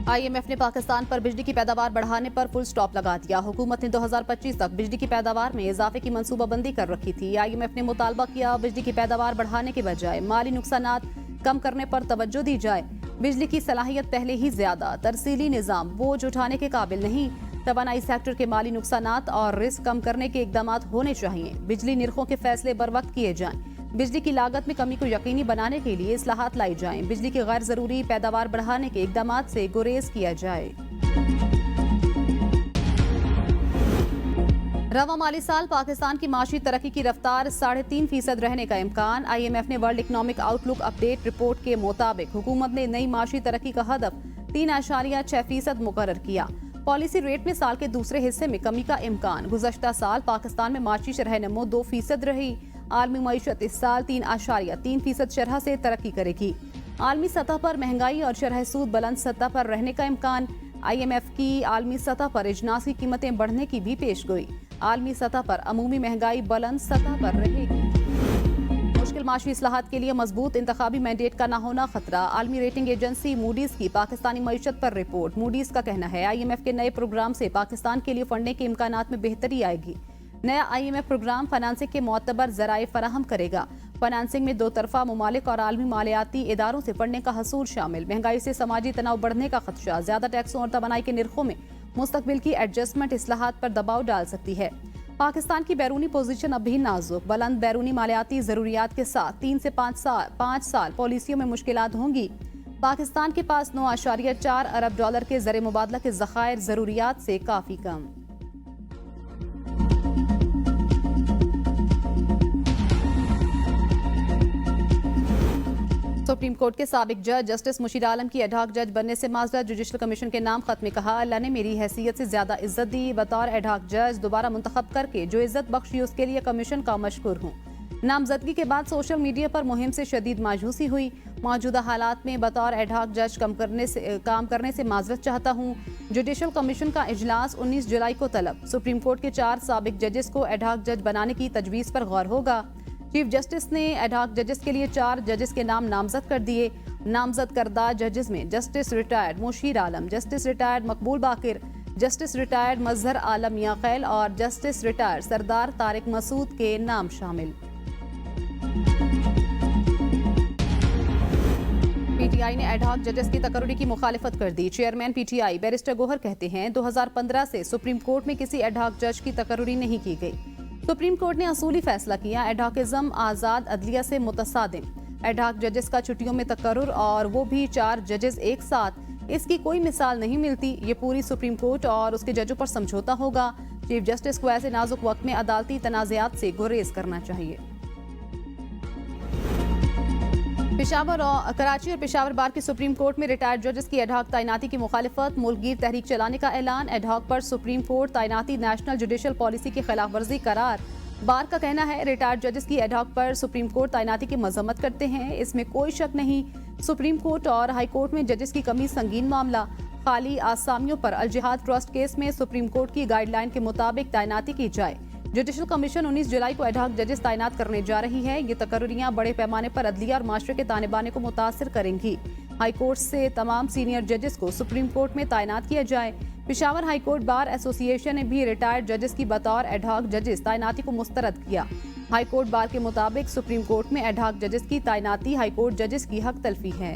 IMF ने पाकिस्तान पर बिजली की पैदावार बढ़ाने पर फुल स्टॉप लगा दिया। हुकूमत ने 2025 तक बिजली की पैदावार में इजाफे की मंसूबाबंदी कर रखी थी। IMF ने मुतालबा किया बिजली की पैदावार बढ़ाने के बजाय माली नुकसानात कम करने पर तवज्जो दी जाए। बिजली की सलाहियत पहले ही ज्यादा, तरसीली निजाम बोझ उठाने के काबिल नहीं। तवानाई सेक्टर के माली नुकसानात और रिस्क कम करने के इकदाम होने चाहिए। बिजली निर्खों के फैसले बर वक्त किए जाएं। बिजली की लागत में कमी को यकीनी बनाने के लिए इस्लाहात लाई जाएं। बिजली की गैर जरूरी पैदावार बढ़ाने के इकदाम से गुरेज किया जाए। रवा माली साल पाकिस्तान की माशी तरक्की की रफ्तार 3.5% रहने का इम्कान। IMF ने world economic outlook update report के मुताबिक हुकूमत ने नई माशी तरक्की का हदफ 3.6% मुकर्रर किया। पॉलिसी रेट में साल के दूसरे हिस्से में कमी का इम्कान। गुज़श्ता साल पाकिस्तान में माशी शरह नमो 2% रही। आलमी मईशत इस साल 3.3% शरह से तरक्की करेगी। आलमी सतह पर महंगाई और शरह सूद बुलंद सतह पर रहने का इम्कान। IMF की आलमी सतह पर इजनास की कीमतें बढ़ने की भी पेशगोई। आलमी सतह पर अमूमी महंगाई बुलंद सतह पर रहेगी। मुश्किल माशी इस्लाहात के लिए मजबूत इंतखाबी मैंडेट का न होना खतरा। आलमी रेटिंग एजेंसी मूडीज की पाकिस्तानी मईशत पर रिपोर्ट। मूडीज का कहना है IMF के नए प्रोग्राम से पाकिस्तान के लिए फंडिंग के इम्कानात में बेहतरी आएगी। नया IMF प्रोग्राम फाइनेंसिंग के मोतबर जराए फराहम करेगा। फाइनेंसिंग में दो तरफा मुमालिक और आलमी मालियाती इदारों से फंडिंग का हसूल शामिल। महंगाई से समाजी तनाव बढ़ने का खदशा। ज्यादा टैक्सों और तवानाई के निर्खों में मुस्तकबिल की एडजस्टमेंट इस्लाहात पर दबाव डाल सकती है। पाकिस्तान की बैरूनी पोजीशन अब भी नाजुक। बुलंद बैरूनी मालियाती जरूरियात के साथ 3 से 5 साल पॉलिसियों में मुश्किलात होंगी। पाकिस्तान के पास 9.4 अरब डॉलर के ज़र मुबादला के ज़खायर जरूरियात से काफी कम। सुप्रीम कोर्ट के साबिक जज जस्टिस मुशीर आलम की एडहॉक जज बनने से माजरत। जुडिशल कमीशन के नाम खत में कहा, अल्लाह ने मेरी हैसियत से ज्यादा इज्जत दी। बतौर एडहॉक जज दोबारा मुंतखब करके जो इज्जत बख्शी उसके लिए कमीशन का मशकूर हूँ। नामजदगी के बाद सोशल मीडिया पर मुहिम से शदीद मायूसी हुई। मौजूदा हालात में बतौर एडहॉक जज काम करने से माजरत चाहता हूँ। जुडिशल कमीशन का इजलास 19 जुलाई को तलब। सुप्रीम कोर्ट के 4 साबिक जजेस को एडहॉक जज बनाने की तजवीज़ पर गौर होगा। चीफ जस्टिस ने एडहॉक जजेस के लिए 4 जजेस के नाम नामजद कर दिए। नामजद करदा जजेस में जस्टिस रिटायर्ड मुशीर आलम, जस्टिस रिटायर्ड मकबूल बाकिर, जस्टिस रिटायर्ड मजहर आलम मियां खैल और जस्टिस रिटायर्ड सरदार तारिक मसूद के नाम शामिल। PTI ने एडहॉक जजेस की तकर्री की मुखालिफत कर दी। चेयरमैन PTI बैरिस्टर गोहर कहते हैं 2015 से सुप्रीम कोर्ट में किसी एडहॉक जज की तकर्री नहीं की गई। सुप्रीम कोर्ट ने असूली फैसला किया, एडहॉकिज्म आज़ाद अदलिया से मुतसादिम। एडहॉक जजेस का छुट्टियों में तकर्रुर और वो भी 4 जजेस एक साथ, इसकी कोई मिसाल नहीं मिलती। ये पूरी सुप्रीम कोर्ट और उसके जजों पर समझौता होगा। चीफ जस्टिस को ऐसे नाजुक वक्त में अदालती तनाज़ात से गुरेज करना चाहिए। पेशावर और कराची और पेशावर बार की सुप्रीम कोर्ट में रिटायर्ड जजेस की एडहॉक तैनाती की मुखालिफत। मुल्कगीर तहरीक चलाने का ऐलान। एडहॉक पर सुप्रीम कोर्ट तैनाती नेशनल जुडिशल पॉलिसी की खिलाफ वर्जी करार। बार का कहना है रिटायर्ड जजेस की एडहॉक पर सुप्रीम कोर्ट तैनाती की मजम्मत करते हैं, इसमें कोई शक नहीं। सुप्रीम कोर्ट और हाई कोर्ट में जजेस की कमी संगीन मामला। खाली आसामियों पर अल जिहाद ट्रस्ट केस में सुप्रीम कोर्ट की गाइडलाइन के मुताबिक तैनाती की जाए। जुडिशल कमीशन 19 जुलाई को एडहॉक जजेस तैनात करने जा रही है। ये तकर्रियां बड़े पैमाने पर अदलिया और माशरे के ताने बाने को मुतासर करेंगी। हाई कोर्ट से तमाम सीनियर जजेस को सुप्रीम कोर्ट में तैनात किया जाए। Peshawar high court bar association ने भी रिटायर्ड जजेस की बतौर एडहॉक जजेस तैनाती को मुस्तरद किया। हाई कोर्ट बार के मुताबिक सुप्रीम कोर्ट में एडहॉक जजेस की तैनाती हाई कोर्ट जजेस की हक तलफी है।